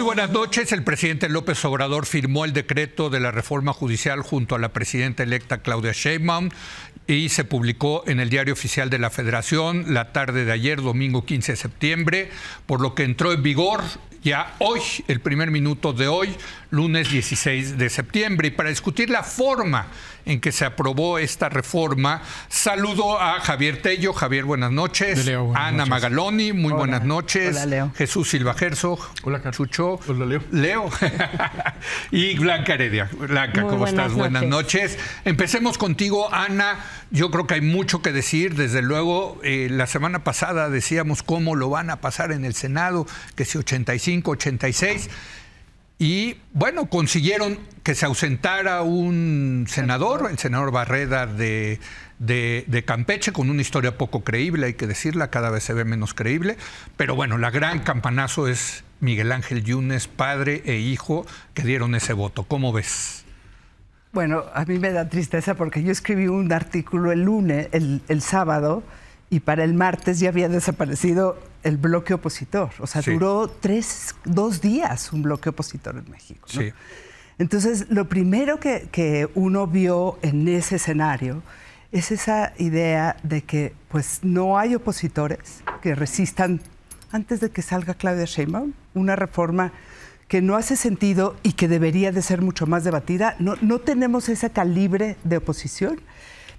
buenas noches. El presidente López Obrador firmó el decreto de la reforma judicial junto a la presidenta electa Claudia Sheinbaum y se publicó en el Diario Oficial de la Federación la tarde de ayer, domingo 15 de septiembre, por lo que entró en vigor ya hoy, el primer minuto de hoy, lunes 16 de septiembre. Y para discutir la forma en que se aprobó esta reforma, saludo a Javier Tello. Javier, buenas noches. Leo, buenas Ana noches. Magaloni, muy buenas noches. Hola, Leo. Jesús Silva Herzog. Hola, Chucho. Hola, Leo. Leo. Y Blanca Heredia. Blanca, Muy ¿cómo estás? Buenas noches. noches. Empecemos contigo, Ana. Yo creo que hay mucho que decir. Desde luego, la semana pasada decíamos cómo lo van a pasar en el Senado, que si 85, 86. Y bueno, consiguieron que se ausentara un senador, el senador Barreda de Campeche, con una historia poco creíble, hay que decirla, cada vez se ve menos creíble. Pero bueno, la gran campanazo es Miguel Ángel Yunes, padre e hijo, que dieron ese voto. ¿Cómo ves? Bueno, a mí me da tristeza porque yo escribí un artículo el sábado, y para el martes ya había desaparecido el bloque opositor. O sea, Sí. duró 2 días un bloque opositor en México, ¿no? Sí. Entonces, lo primero que uno vio en ese escenario es esa idea de que pues no hay opositores que resistan antes de que salga Claudia Sheinbaum, una reforma que no hace sentido y que debería de ser mucho más debatida. No tenemos ese calibre de oposición,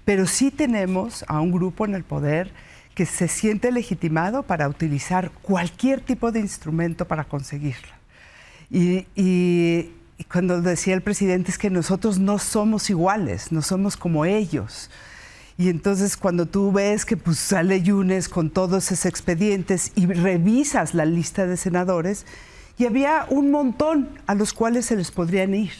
pero sí tenemos a un grupo en el poder que se siente legitimado para utilizar cualquier tipo de instrumento para conseguirla. Y cuando decía el presidente es que nosotros no somos iguales, no somos como ellos. Y entonces cuando tú ves que pues, sale Yunes con todos esos expedientes y revisas la lista de senadores, y había un montón a los cuales se les podrían ir,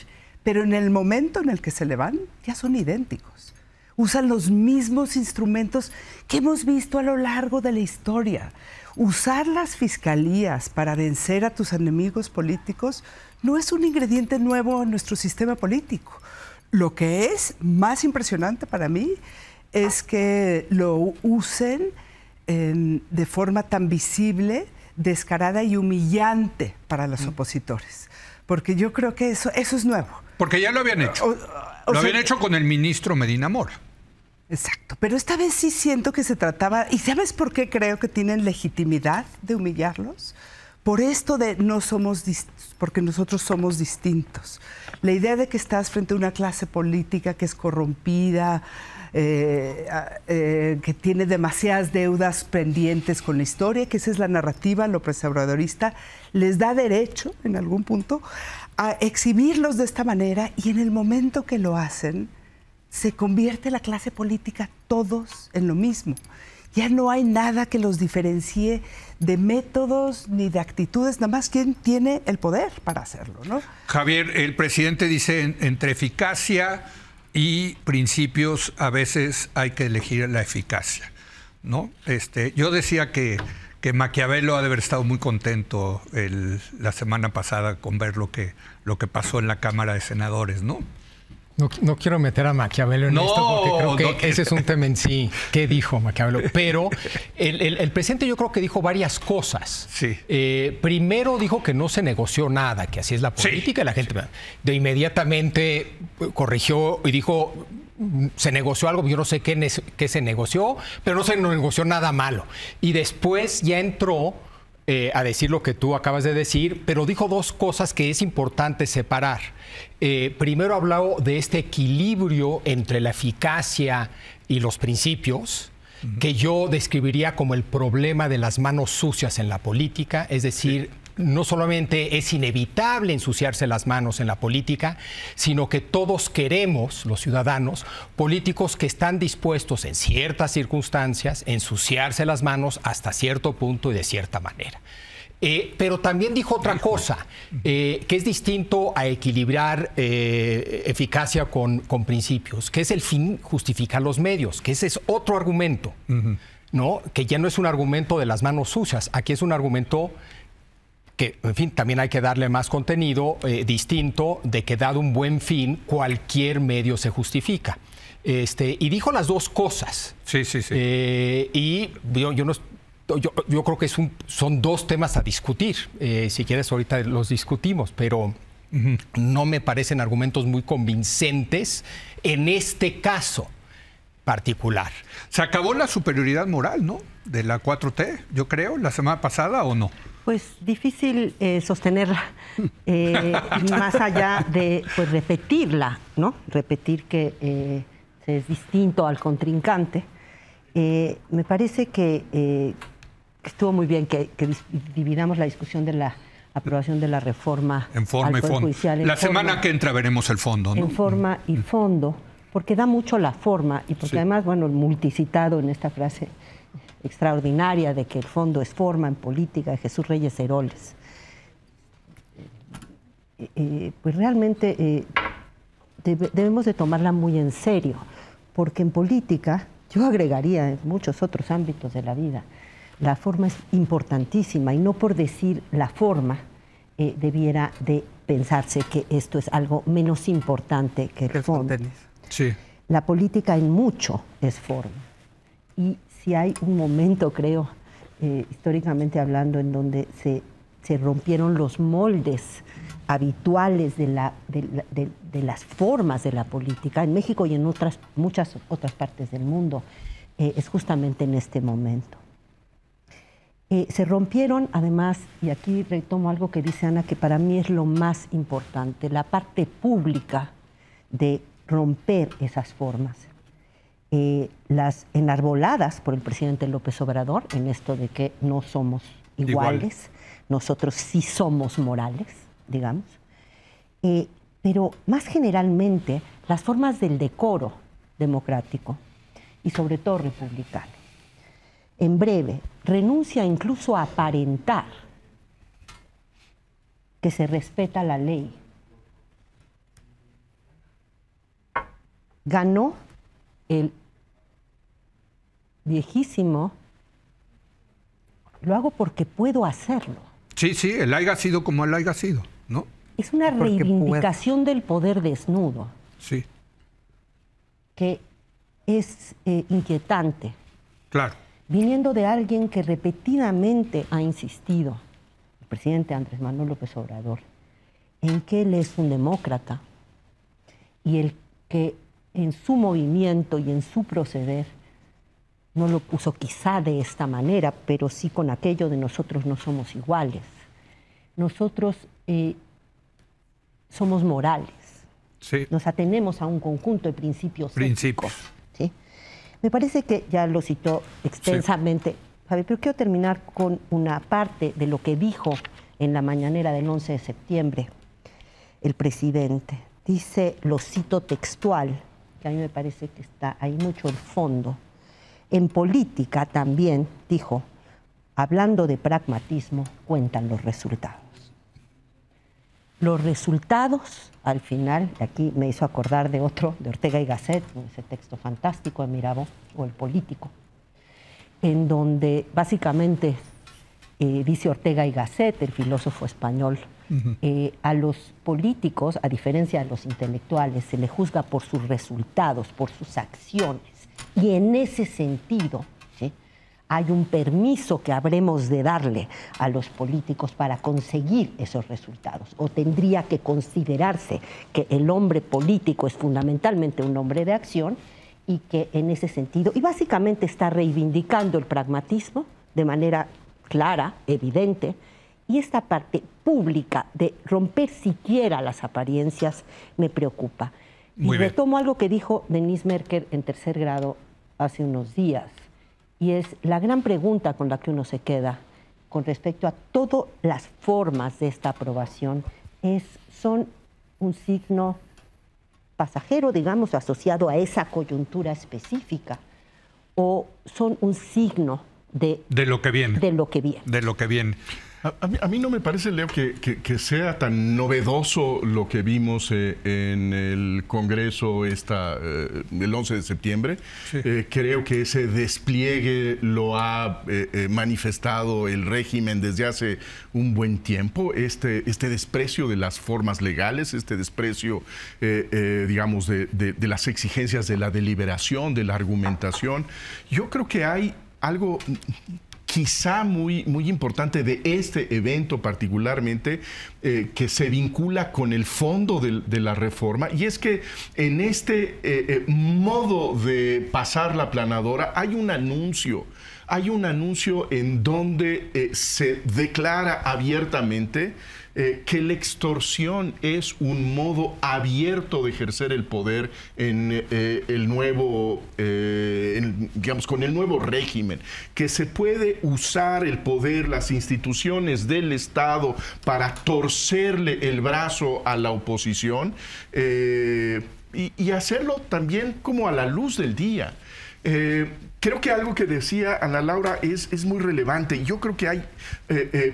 pero en el momento en el que se le van, ya son idénticos. Usan los mismos instrumentos que hemos visto a lo largo de la historia. Usar las fiscalías para vencer a tus enemigos políticos no es un ingrediente nuevo en nuestro sistema político. Lo que es más impresionante para mí es que lo usen de forma tan visible, descarada y humillante para los opositores. Porque yo creo que eso es nuevo. Porque ya lo habían hecho. Lo habían hecho con el ministro Medina Mora. Exacto, pero esta vez sí siento que se trataba, ¿y sabes por qué creo que tienen legitimidad de humillarlos? Por esto de porque nosotros somos distintos. La idea de que estás frente a una clase política que es corrompida, que tiene demasiadas deudas pendientes con la historia, que esa es la narrativa López Obradorista, les da derecho, en algún punto, a exhibirlos de esta manera, y en el momento que lo hacen, se convierte la clase política todos en lo mismo. Ya no hay nada que los diferencie de métodos ni de actitudes, nada más quién tiene el poder para hacerlo, ¿no? Javier, el presidente dice entre eficacia y principios a veces hay que elegir la eficacia, ¿no? Yo decía que Maquiavelo ha de haber estado muy contento la semana pasada con ver lo que pasó en la Cámara de Senadores, ¿no? No quiero meter a Maquiavelo en esto porque creo que ese es un tema en sí. ¿Qué dijo Maquiavelo? Pero el presidente yo creo que dijo varias cosas. Sí. Primero dijo que no se negoció nada, que así es la política. Sí. La gente de inmediatamente corrigió y dijo, se negoció algo, yo no sé qué se negoció, pero no se negoció nada malo. Y después ya entró a decir lo que tú acabas de decir, pero dijo 2 cosas que es importante separar. Primero habló de este equilibrio entre la eficacia y los principios, que yo describiría como el problema de las manos sucias en la política, es decir, no solamente es inevitable ensuciarse las manos en la política, sino que todos queremos, los ciudadanos, políticos que están dispuestos en ciertas circunstancias a ensuciarse las manos hasta cierto punto y de cierta manera. Pero también dijo otra cosa, que es distinto a equilibrar eficacia con principios, que es el fin justificar los medios, que ese es otro argumento, ¿no? Que ya no es un argumento de las manos sucias, aquí es un argumento que, en fin, también hay que darle más contenido distinto, de que dado un buen fin, cualquier medio se justifica. Y dijo las 2 cosas. Sí. Y yo no yo creo que son dos temas a discutir. Si quieres, ahorita los discutimos, pero no me parecen argumentos muy convincentes en este caso particular. Se acabó la superioridad moral, ¿no? De la 4T, yo creo, la semana pasada, ¿o no? Pues difícil sostenerla, más allá de pues, repetirla, ¿no? Repetir que es distinto al contrincante. Me parece que estuvo muy bien que dividamos la discusión de la aprobación de la reforma en forma al Poder Judicial. La semana que entra veremos el fondo, ¿no? En forma y fondo, porque da mucho la forma y porque además, bueno, multicitado en esta frase extraordinaria de que el fondo es forma en política, de Jesús Reyes Heroles. Pues realmente debemos de tomarla muy en serio, porque en política, yo agregaría en muchos otros ámbitos de la vida, la forma es importantísima y no por decir la forma debiera de pensarse que esto es algo menos importante que el fondo. Sí. La política en mucho es forma. Y si hay un momento, creo, históricamente hablando, en donde se rompieron los moldes habituales de las formas de la política, en México y en muchas otras partes del mundo, es justamente en este momento. Se rompieron, además, y aquí retomo algo que dice Ana, que para mí es lo más importante, la parte pública de romper esas formas. Las enarboladas por el presidente López Obrador en esto de que no somos iguales, nosotros sí somos morales, digamos, pero más generalmente las formas del decoro democrático y sobre todo republicano. En breve, renuncia incluso a aparentar que se respeta la ley. Ganó el viejísimo, lo hago porque puedo hacerlo. Sí, sí, el haya sido como el haya sido, ¿no? Es una reivindicación del poder desnudo. Sí. Que es inquietante. Claro. Viniendo de alguien que repetidamente ha insistido, el presidente Andrés Manuel López Obrador, en que él es un demócrata y el que en su movimiento y en su proceder no lo puso quizá de esta manera, pero sí con aquello de nosotros no somos iguales. Nosotros somos morales. Sí. Nos atenemos a un conjunto de principios éticos. ¿Sí? Me parece que ya lo citó extensamente, sí. Javier, pero quiero terminar con una parte de lo que dijo en la mañanera del 11 de septiembre el presidente. Dice, lo cito textual, que a mí me parece que está ahí mucho el fondo. En política también, dijo, hablando de pragmatismo, cuentan los resultados. Los resultados, al final, aquí me hizo acordar de otro, de Ortega y Gasset, ese texto fantástico de Mirabeau, o El Político, en donde básicamente dice Ortega y Gasset, el filósofo español, a los políticos, a diferencia de los intelectuales, se les juzga por sus resultados, por sus acciones, y en ese sentido, ¿sí?, hay un permiso que habremos de darle a los políticos para conseguir esos resultados. O tendría que considerarse que el hombre político es fundamentalmente un hombre de acción y que en ese sentido, y básicamente está reivindicando el pragmatismo de manera clara, evidente, y esta parte pública de romper siquiera las apariencias me preocupa. Y retomo algo que dijo Denise Merker en tercer grado hace unos días. Y es la gran pregunta con la que uno se queda con respecto a todas las formas de esta aprobación son un signo pasajero, digamos, asociado a esa coyuntura específica, o son un signo de lo que viene. De lo que viene. De lo que viene. A mí no me parece, Leo, que sea tan novedoso lo que vimos en el Congreso el 11 de septiembre. Sí. Creo que ese despliegue lo ha manifestado el régimen desde hace un buen tiempo. Este desprecio de las formas legales, este desprecio, digamos, de las exigencias de la deliberación, de la argumentación. Yo creo que hay algo quizá muy importante de este evento particularmente, que se vincula con el fondo de la reforma, y es que en este modo de pasar la planadora hay un anuncio en donde se declara abiertamente que la extorsión es un modo abierto de ejercer el poder en el nuevo, digamos, con el nuevo régimen, que se puede usar el poder, las instituciones del Estado para torcerle el brazo a la oposición y hacerlo también como a la luz del día. Creo que algo que decía Ana Laura es muy relevante. Yo creo que hay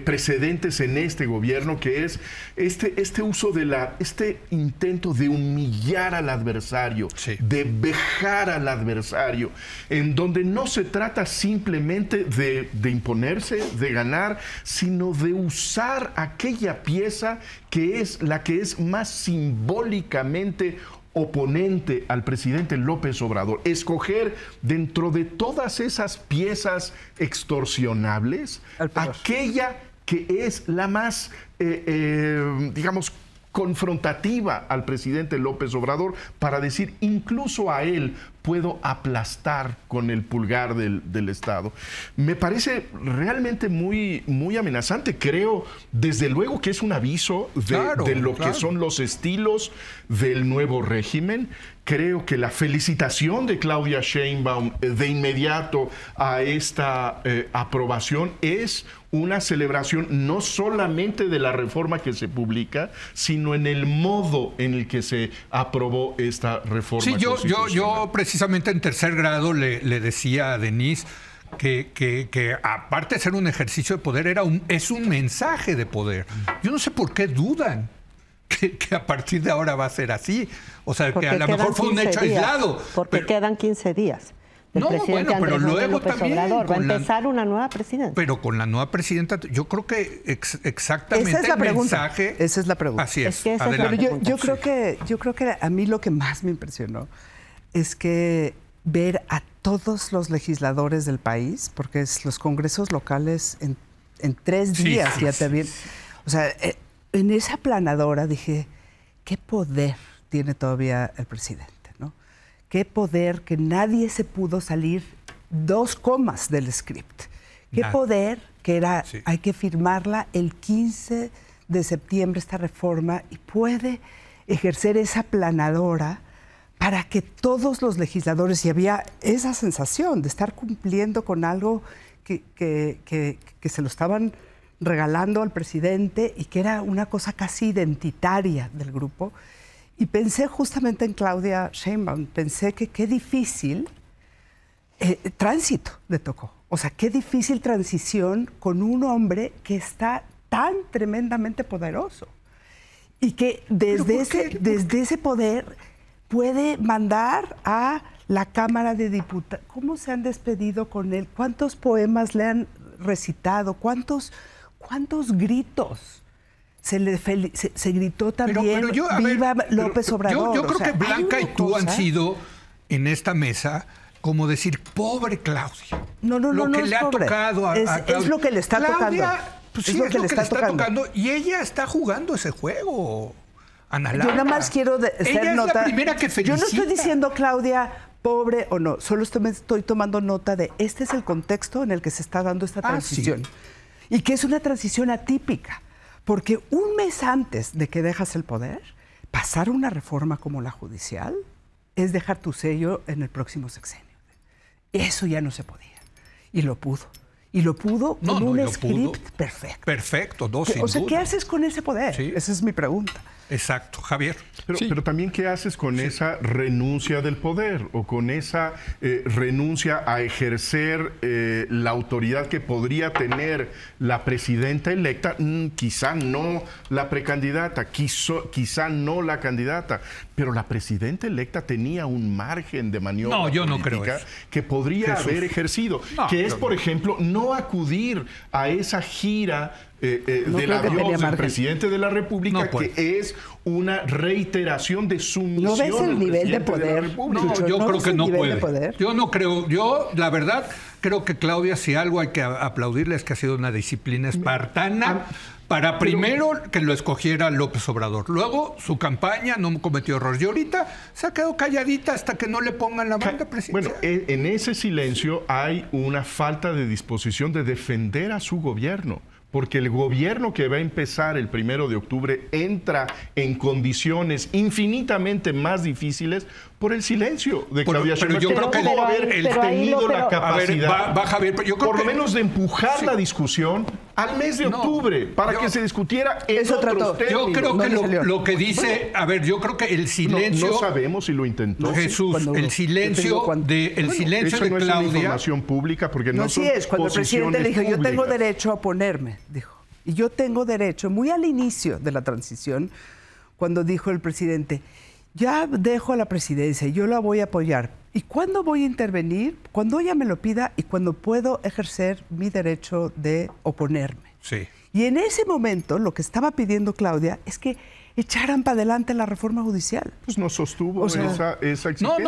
precedentes en este gobierno, que es este uso este intento de humillar al adversario, sí, de vejar al adversario, en donde no se trata simplemente de imponerse, de ganar, sino de usar aquella pieza que es la que es más simbólicamente oponente al presidente López Obrador, escoger dentro de todas esas piezas extorsionables aquella que es la más, digamos, confrontativa al presidente López Obrador, para decir, incluso a él puedo aplastar con el pulgar del Estado. Me parece realmente muy amenazante. Creo, desde luego, que es un aviso de lo que son los estilos del nuevo régimen. Creo que la felicitación de Claudia Sheinbaum de inmediato a esta aprobación es una celebración no solamente de la reforma que se publica, sino en el modo en el que se aprobó esta reforma. Sí, yo precisamente en tercer grado le decía a Denise que aparte de ser un ejercicio de poder, es un mensaje de poder. Yo no sé por qué dudan que a partir de ahora va a ser así. O sea, porque que a lo mejor fue un hecho aislado. Porque quedan 15 días. No, bueno, pero luego también Obrador va a empezar una nueva presidenta. Pero con la nueva presidenta, yo creo que exactamente esa es la mensaje. Esa es la pregunta. Así es. Que yo creo que a mí lo que más me impresionó es que ver a todos los legisladores del país, porque los congresos locales en 3 días ya te vienen. O sea, en esa planadora dije, ¿qué poder tiene todavía el presidente? Qué poder, que nadie se pudo salir 2 comas del script. Qué poder que era, hay que firmarla el 15 de septiembre esta reforma, y puede ejercer esa planadora para que todos los legisladores, y había esa sensación de estar cumpliendo con algo que se lo estaban regalando al presidente y que era una cosa casi identitaria del grupo. Y pensé justamente en Claudia Sheinbaum, pensé que qué difícil tránsito le tocó. O sea, qué difícil transición con un hombre que está tan tremendamente poderoso y que desde ese poder puede mandar a la Cámara de Diputados. ¿Cómo se han despedido con él? ¿Cuántos poemas le han recitado? ¿Cuántos gritos? Se gritó también, ¡Viva López Obrador! Yo creo que Blanca y tú han sido en esta mesa como decir, pobre Claudia. No, lo que le ha tocado a Claudia. Es lo que le está tocando. Pues sí, es lo que le está tocando. Y ella está jugando ese juego, Ana Laura. Yo nada más quiero hacer nota. Es la primera que felicita. Yo no estoy diciendo, Claudia, pobre o no. Solo estoy tomando nota de este es el contexto en el que se está dando esta transición. Sí. Y que es una transición atípica. Porque un mes antes de que dejas el poder, pasar una reforma como la judicial es dejar tu sello en el próximo sexenio. Eso ya no se podía. Y lo pudo. Y lo pudo con un script perfecto. Perfecto, sin duda. O sea, ¿qué haces con ese poder? Sí. Esa es mi pregunta. Exacto, Javier. Pero también, ¿qué haces con esa renuncia del poder o con esa renuncia a ejercer la autoridad que podría tener la presidenta electa? Quizá no la precandidata, quizá no la candidata, pero la presidenta electa tenía un margen de maniobra política que podría haber ejercido, que es, por ejemplo, no acudir a esa gira del adiós del presidente de la República, que es una reiteración de su misión. ¿No ves el nivel de poder? No, yo creo que no puede. Yo no creo. Yo, la verdad, creo que Claudia, si algo hay que aplaudirle, es que ha sido una disciplina espartana para primero que lo escogiera López Obrador. Luego, su campaña no cometió errores. Y ahorita se ha quedado calladita hasta que no le pongan la banda presidencial. Bueno, en ese silencio hay una falta de disposición de defender a su gobierno. Porque el gobierno que va a empezar el 1 de octubre entra en condiciones infinitamente más difíciles por el silencio de Claudia Sheinbaum. Pero yo creo que no haber tenido la capacidad, Javier, yo creo por lo menos de empujar la discusión al mes de octubre para que se discutiera en otros términos. Yo creo que lo que dice, yo creo que el silencio... No sabemos si lo intentó. Jesús, el silencio de Claudia... Eso no es una información pública porque no son es. Cuando el presidente le dijo, yo tengo derecho a oponerme, dijo. Y yo tengo derecho, muy al inicio de la transición, cuando dijo el presidente, ya dejo la presidencia, yo la voy a apoyar. ¿Y cuándo voy a intervenir? Cuando ella me lo pida y cuando puedo ejercer mi derecho de oponerme. Sí. Y en ese momento lo que estaba pidiendo Claudia es que echaran para adelante la reforma judicial. Pues no sostuvo esa exigencia.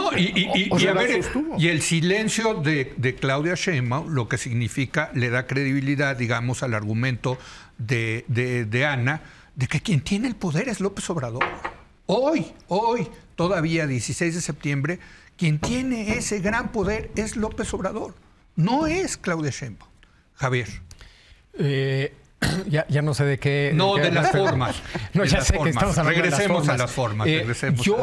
Y el silencio de Claudia Sheinbaum, lo que significa, le da credibilidad, digamos, al argumento de Ana, de que quien tiene el poder es López Obrador. Hoy, todavía 16 de septiembre, quien tiene ese gran poder es López Obrador. No es Claudia Sheinbaum. Javier. Ya no sé de qué... No, de las formas. No, ya sé que estamos hablando Regresemos a las formas.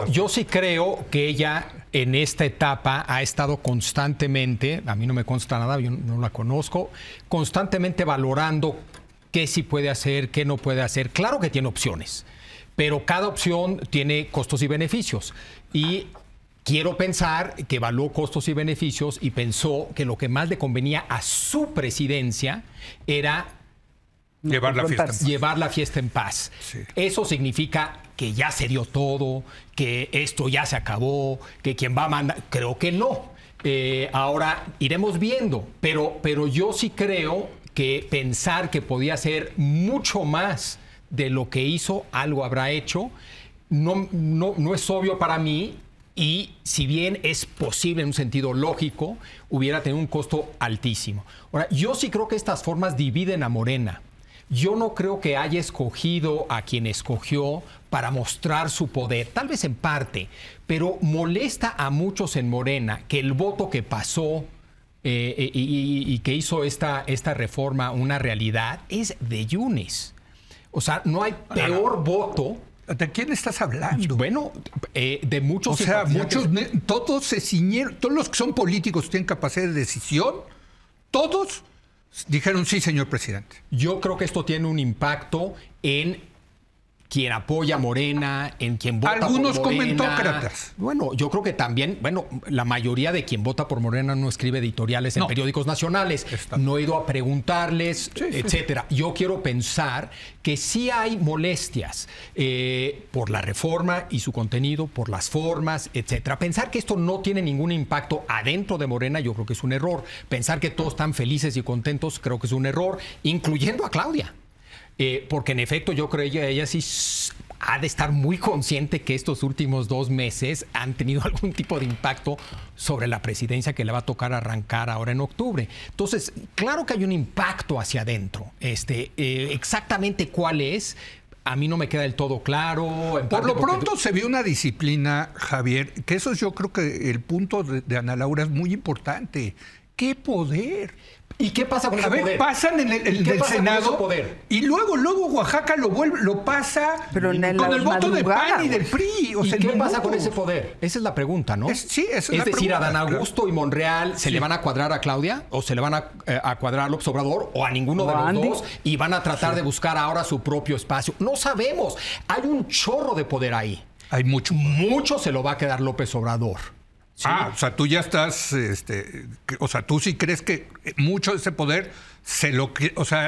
Yo sí creo que ella en esta etapa ha estado constantemente, a mí no me consta nada, yo no la conozco, constantemente valorando qué sí puede hacer, qué no puede hacer. Claro que tiene opciones, pero cada opción tiene costos y beneficios. Y quiero pensar que evaluó costos y beneficios y pensó que lo que más le convenía a su presidencia era llevar la fiesta en paz. Sí. Eso significa que ya se dio todo, que esto ya se acabó, que quien va a mandar... Creo que no. Ahora iremos viendo, pero yo sí creo que pensar que podía hacer mucho más de lo que hizo, algo habrá hecho, no es obvio para mí. Y si bien es posible en un sentido lógico, hubiera tenido un costo altísimo. Ahora, yo sí creo que estas formas dividen a Morena. Yo no creo que haya escogido a quien escogió para mostrar su poder, tal vez en parte, pero molesta a muchos en Morena que el voto que pasó y que hizo esta reforma una realidad es de Yunes. O sea, no hay peor voto. ¿De quién estás hablando? Bueno, de muchos... O sea, todos se ciñeron, todos los que son políticos tienen capacidad de decisión, todos dijeron sí, señor presidente. Yo creo que esto tiene un impacto en quien apoya a Morena, en quien vota algunos por Morena. comentócratas. Bueno, yo creo que también, la mayoría de quien vota por Morena no escribe editoriales en periódicos nacionales. No he ido a preguntarles, etcétera. Yo quiero pensar que sí hay molestias por la reforma y su contenido, por las formas, etcétera. Pensar que esto no tiene ningún impacto adentro de Morena, yo creo que es un error. Pensar que todos están felices y contentos, creo que es un error, incluyendo a Claudia. Porque en efecto yo creo que ella sí ha de estar muy consciente que estos últimos 2 meses han tenido algún tipo de impacto sobre la presidencia que le va a tocar arrancar ahora en octubre. Entonces, claro que hay un impacto hacia adentro. Exactamente cuál es, a mí no me queda del todo claro. Por lo pronto se vio una disciplina, Javier, que eso yo creo que el punto de Ana Laura es muy importante. ¡Qué poder! ¿Y qué pasa con ese poder? Pasan en el Senado y luego Oaxaca lo pasa pero con el voto de PAN y del PRI. ¿Y qué pasa con ese poder? Esa es la pregunta, ¿no? Es decir, pregunta, a Dan Augusto y Monreal, ¿se le van a cuadrar a Claudia? ¿O se le van a cuadrar a López Obrador? ¿O a ninguno de los dos? Y van a tratar de buscar ahora su propio espacio. No sabemos. Hay un chorro de poder ahí. Hay mucho. Mucho se lo va a quedar López Obrador. Sí. O sea, tú ya estás, o sea, tú sí crees que mucho de ese poder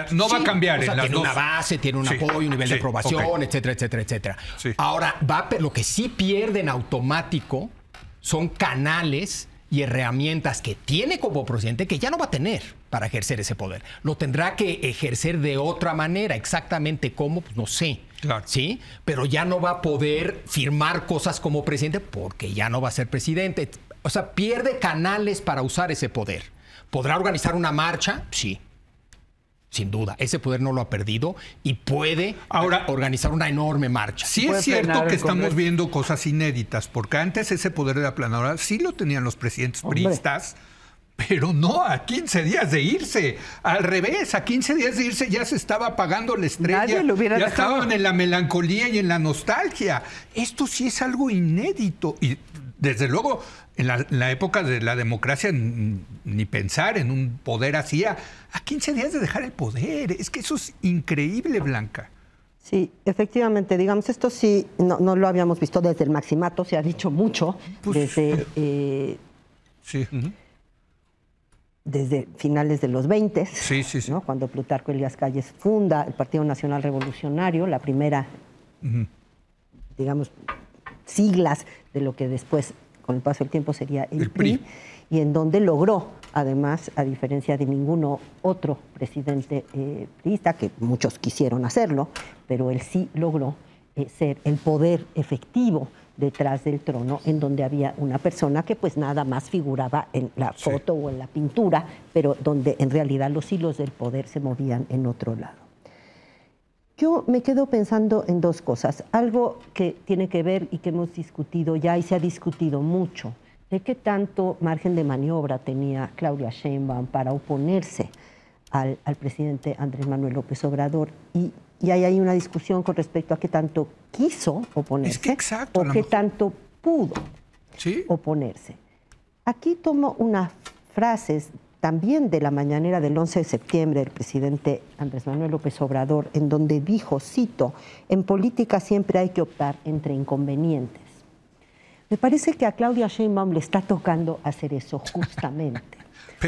no va a cambiar. O sea, tiene una base, tiene un apoyo, un nivel de aprobación, etcétera, etcétera, etcétera. Sí. Ahora, lo que sí pierde en automático son canales y herramientas que tiene como presidente que ya no va a tener para ejercer ese poder. Lo tendrá que ejercer de otra manera. Exactamente cómo, pues no sé. Claro. ¿Sí? Pero ya no va a poder firmar cosas como presidente porque ya no va a ser presidente. O sea, pierde canales para usar ese poder. ¿Podrá organizar una marcha? Sí. Sin duda, ese poder no lo ha perdido y puede ahora organizar una enorme marcha. Sí es cierto que estamos viendo cosas inéditas, porque antes ese poder de aplanadora sí lo tenían los presidentes priistas, pero no a 15 días de irse. Al revés, a 15 días de irse ya se estaba apagando la estrella. Nadie lo hubiera dejado. Estaban en la melancolía y en la nostalgia. Esto sí es algo inédito. Y desde luego, en la época de la democracia, ni pensar en un poder así a 15 días de dejar el poder. Es que eso es increíble, Blanca. Sí, efectivamente, digamos, esto sí, no lo habíamos visto desde el Maximato, se ha dicho mucho, desde... sí. Desde finales de los 20, sí. ¿no? Cuando Plutarco Elías Calles funda el Partido Nacional Revolucionario, la primera, digamos, siglas de lo que después, con el paso del tiempo, sería el PRI, y en donde logró, además, a diferencia de ninguno otro presidente priista, que muchos quisieron hacerlo, pero él sí logró ser el poder efectivo detrás del trono, en donde había una persona que pues nada más figuraba en la foto o en la pintura, pero donde en realidad los hilos del poder se movían en otro lado. Yo me quedo pensando en dos cosas. Algo que tiene que ver y que hemos discutido ya y se ha discutido mucho, de qué tanto margen de maniobra tenía Claudia Sheinbaum para oponerse al presidente Andrés Manuel López Obrador, y ahí hay una discusión con respecto a qué tanto quiso oponerse o qué tanto pudo oponerse. Aquí tomo unas frases también de la mañanera del 11 de septiembre del presidente Andrés Manuel López Obrador, en donde dijo, cito, en política siempre hay que optar entre inconvenientes. Me parece que a Claudia Sheinbaum le está tocando hacer eso justamente,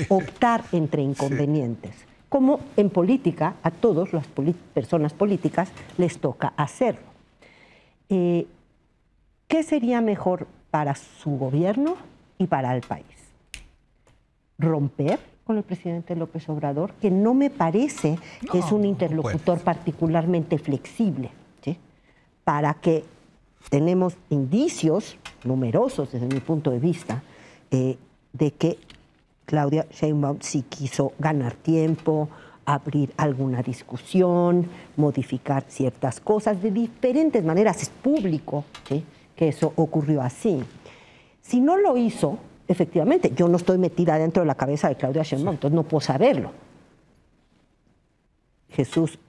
optar entre inconvenientes. Como en política, a todas las personas políticas les toca hacerlo. ¿Qué sería mejor para su gobierno y para el país? Romper con el presidente López Obrador, que no me parece que es un interlocutor particularmente flexible, ¿sí? Para que tenemos indicios numerosos desde mi punto de vista de que Claudia Sheinbaum sí quiso ganar tiempo, abrir alguna discusión, modificar ciertas cosas de diferentes maneras. Es público, ¿sí?, que eso ocurrió así. Si no lo hizo, efectivamente, yo no estoy metida dentro de la cabeza de Claudia Sheinbaum, entonces no puedo saberlo. Jesús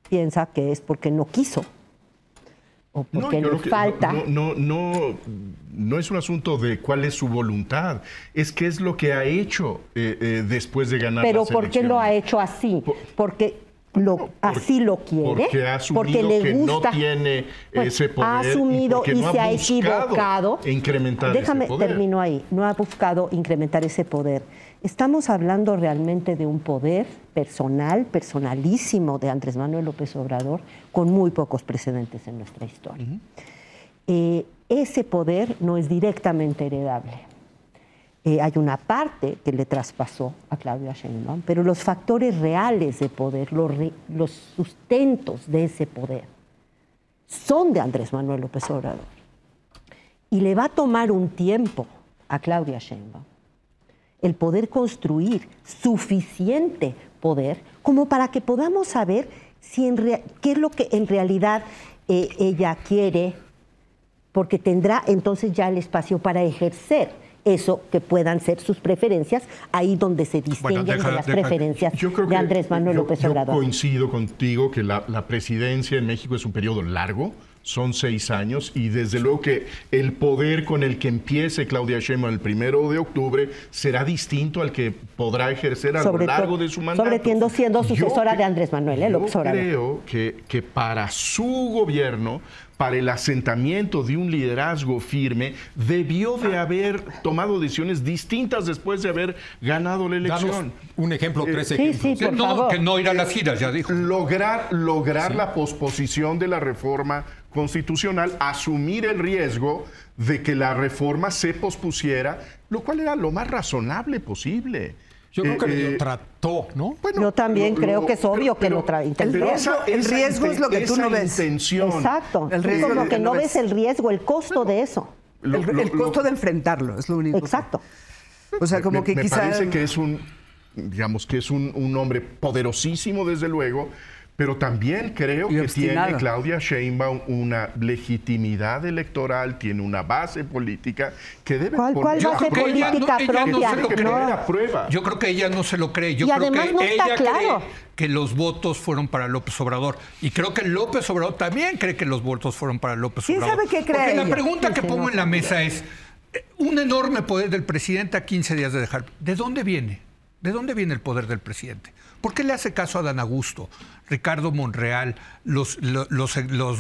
piensa que es porque no quiso, o porque le falta. No es un asunto de cuál es su voluntad, es qué es lo que ha hecho después de ganar las elecciones. Pero ¿por qué lo ha hecho así? Porque así lo quiere, porque ha asumido porque le gusta, que no tiene ese poder, ha asumido y se ha equivocado. Déjame, termino ahí. No ha buscado incrementar ese poder. Estamos hablando realmente de un poder personal, personalísimo de Andrés Manuel López Obrador, con muy pocos precedentes en nuestra historia. Ese poder no es directamente heredable. Hay una parte que le traspasó a Claudia Sheinbaum, pero los factores reales de poder, los sustentos de ese poder, son de Andrés Manuel López Obrador. Y le va a tomar un tiempo a Claudia Sheinbaum el poder construir suficiente poder como para que podamos saber qué es lo que en realidad ella quiere, porque tendrá entonces ya el espacio para ejercer eso que puedan ser sus preferencias, ahí donde se distinguen de las preferencias de Andrés Manuel López Obrador. Yo coincido contigo que la presidencia en México es un periodo largo, son 6 años, y desde luego que el poder con el que empiece Claudia Sheinbaum el 1 de octubre será distinto al que podrá ejercer a lo largo de su mandato. Sobre todo siendo sucesora de Andrés Manuel López Obrador. Yo creo que para su gobierno para el asentamiento de un liderazgo firme, debió de haber tomado decisiones distintas después de haber ganado la elección. Danos un ejemplo, 3 sí, ejemplos. por favor. Que no ir a las giras, ya dijo. Lograr la posposición de la reforma constitucional, asumir el riesgo de que la reforma se pospusiera, lo cual era lo más razonable posible. Yo creo que lo trató, ¿no? Bueno, yo también creo que es obvio que lo intentó. El riesgo es lo que tú no ves. Exacto. El riesgo como que no ves. ves el riesgo, el costo de eso. El costo de enfrentarlo es lo único. Exacto. O sea, como que me quizá... parece que es un hombre poderosísimo, desde luego, pero también creo que tiene Claudia Sheinbaum una legitimidad electoral, tiene una base política que debe... ¿Cuál base política propia? Yo creo que ella no se lo cree. Yo y creo además que no está ella claro. cree que los votos fueron para López Obrador. Y creo que López Obrador también cree que los votos fueron para López Obrador. ¿Quién sabe qué cree Porque ella? la pregunta que pongo en la mesa es, un enorme poder del presidente a 15 días de dejar. ¿De dónde viene? ¿De dónde viene el poder del presidente? ¿Por qué le hace caso a Adán Augusto, Ricardo Monreal, los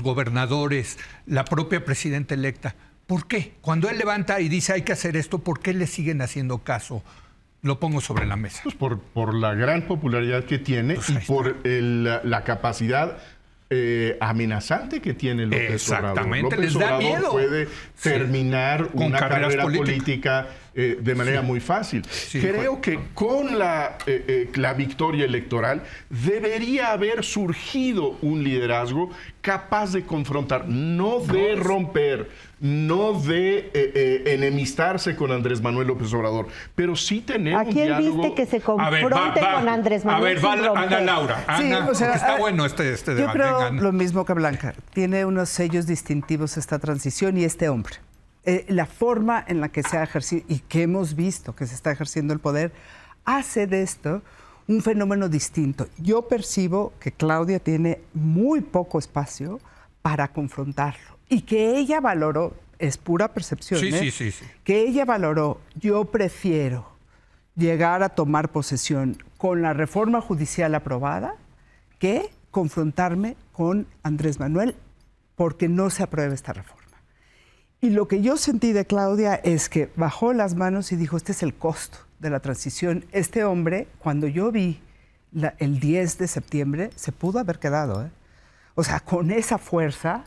gobernadores, la propia presidenta electa? ¿Por qué? Cuando él levanta y dice hay que hacer esto, ¿por qué le siguen haciendo caso? Lo pongo sobre la mesa. Pues por la gran popularidad que tiene y por la capacidad amenazante que tiene López Obrador. Exactamente, López les da Obrador miedo. puede terminar Con una carrera políticas. política de manera muy fácil. Creo que con la victoria electoral debería haber surgido un liderazgo capaz de confrontar, no de romper, no de enemistarse con Andrés Manuel López Obrador, pero sí tener un diálogo. ¿A quién viste que se confronte con Andrés Manuel? A ver, Ana Laura. Ana, o sea, porque está bueno este debate. Yo creo Venga. lo mismo que Blanca. Tiene unos sellos distintivos esta transición y este hombre. La forma en la que se ha ejercido y que hemos visto que se está ejerciendo el poder hace de esto un fenómeno distinto. Yo percibo que Claudia tiene muy poco espacio para confrontarlo y que ella valoró, es pura percepción, Sí. que ella valoró, yo prefiero llegar a tomar posesión con la reforma judicial aprobada que confrontarme con Andrés Manuel porque no se apruebe esta reforma. Y lo que yo sentí de Claudia es que bajó las manos y dijo, este es el costo de la transición. Este hombre, cuando yo vi el 10 de septiembre, se pudo haber quedado. O sea, con esa fuerza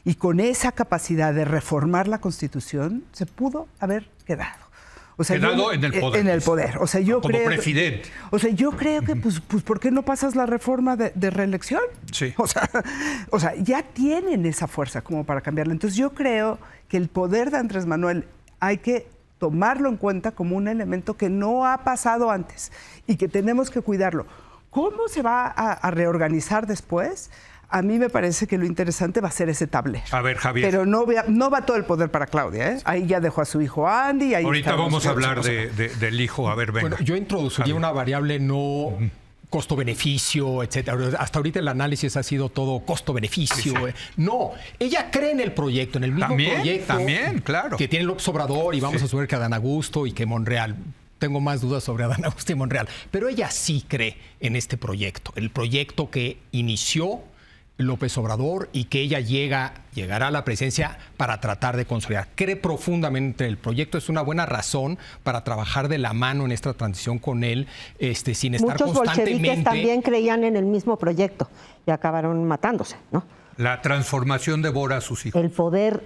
y con esa capacidad de reformar la Constitución, se pudo haber quedado. O sea, quedado en el poder. En el poder. O sea, yo como creo, presidente. O sea, yo creo que, pues, ¿por qué no pasas la reforma de reelección? Sí. O sea, ya tienen esa fuerza como para cambiarla. Entonces, yo creo que el poder de Andrés Manuel hay que tomarlo en cuenta como un elemento que no ha pasado antes y que tenemos que cuidarlo. ¿Cómo se va a reorganizar después? A mí me parece que lo interesante va a ser ese tablero. A ver, Javier. Pero no va todo el poder para Claudia, ¿eh? Ahí ya dejó a su hijo Andy. Ahí ahorita vamos a hablar del hijo. A ver, venga. Bueno, yo introduciría una variable no costo-beneficio, etcétera. Hasta ahorita el análisis ha sido todo costo-beneficio. Sí. No, ella cree en el proyecto, en el mismo proyecto También, claro. que tiene López Obrador y vamos a subir que Adán Augusto y que Monreal. Tengo más dudas sobre Adán Augusto y Monreal. Pero ella sí cree en este proyecto, el proyecto que inició López Obrador y que ella llegará a la presidencia para tratar de consolidar. Cree profundamente en el proyecto, es una buena razón para trabajar de la mano en esta transición con él, sin estar muchos constantemente... Muchos bolcheviques también creían en el mismo proyecto y acabaron matándose, ¿no? La transformación devora a sus hijos. El poder,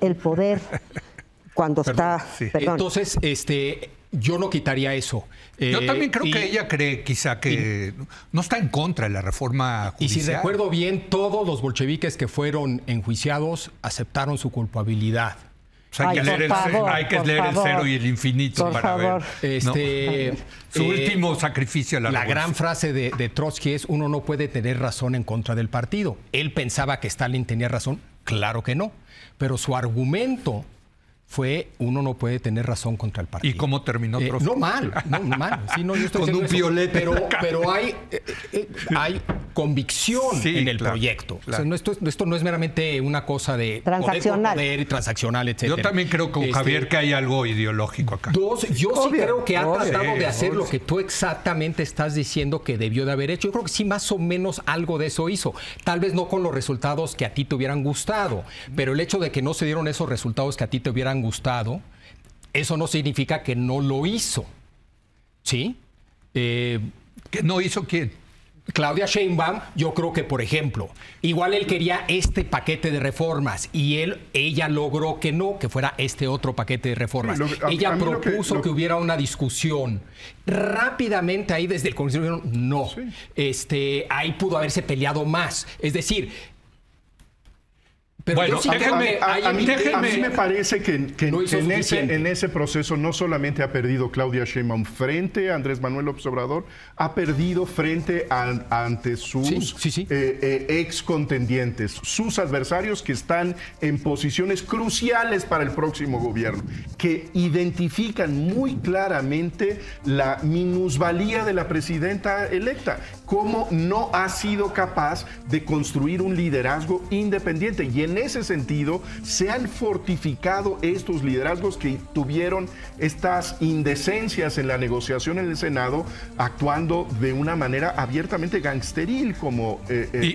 cuando está... Sí. Perdón. Entonces, yo no quitaría eso. Yo también creo que ella cree quizá que no está en contra de la reforma judicial. Y si recuerdo bien, todos los bolcheviques que fueron enjuiciados aceptaron su culpabilidad. O sea, hay que leer el cero y el infinito para ver. Su último sacrificio a la revolución. Gran frase de Trotsky es: uno no puede tener razón en contra del partido. Él pensaba que Stalin tenía razón. Claro que no. Pero su argumento fue: uno no puede tener razón contra el partido. ¿Y cómo terminó Trotsky? No mal. Sí, no, yo estoy con un violete. Pero hay convicción en el proyecto. Claro. O sea, esto no es meramente una cosa de transaccional, y transaccional, etc. Yo también creo con Javier que hay algo ideológico acá. Yo sí creo que ha tratado de hacer lo que tú exactamente estás diciendo que debió de haber hecho. Yo creo que sí, más o menos algo de eso hizo. Tal vez no con los resultados que a ti te hubieran gustado, pero el hecho de que no se dieron esos resultados que a ti te hubieran gustado, eso no significa que no lo hizo. ¿Sí? ¿Que no hizo quién? Claudia Sheinbaum, yo creo que, por ejemplo, igual él quería este paquete de reformas y ella logró que no, que fuera este otro paquete de reformas. Ella propuso que hubiera una discusión. Rápidamente ahí desde el Congreso dijeron no. Sí. Ahí pudo haberse peleado más. Es decir, pero bueno, sí a mí me parece que no en ese proceso no solamente ha perdido Claudia Sheinbaum frente a Andrés Manuel López Obrador, ha perdido frente ante sus ex contendientes, sus adversarios que están en posiciones cruciales para el próximo gobierno, que identifican muy claramente la minusvalía de la presidenta electa, cómo no ha sido capaz de construir un liderazgo independiente. Y en ese sentido se han fortificado estos liderazgos que tuvieron estas indecencias en la negociación en el Senado, actuando de una manera abiertamente gangsteril como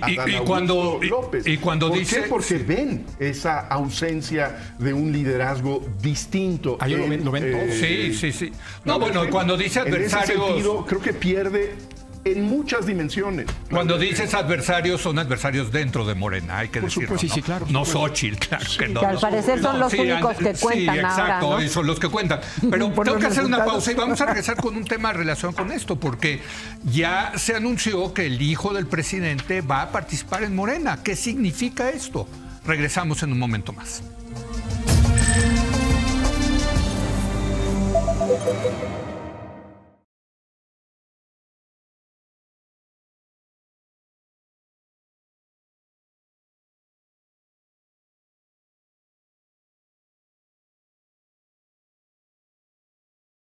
Adán Augusto López. ¿Por qué? Porque ven esa ausencia de un liderazgo distinto. ¿Lo ven todos? Sí. No, bueno, cuando dice adversarios... En ese sentido, creo que pierde en muchas dimensiones. Cuando dices adversarios, son adversarios dentro de Morena, hay que decirlo. Sí, sí, claro. No Xóchitl, claro que no. Que al parecer son los únicos que cuentan. Sí, exacto, ahora, ¿no? Son los que cuentan. Pero tengo que hacer una pausa y vamos a regresar con un tema en relación con esto, porque ya se anunció que el hijo del presidente va a participar en Morena. ¿Qué significa esto? Regresamos en un momento más.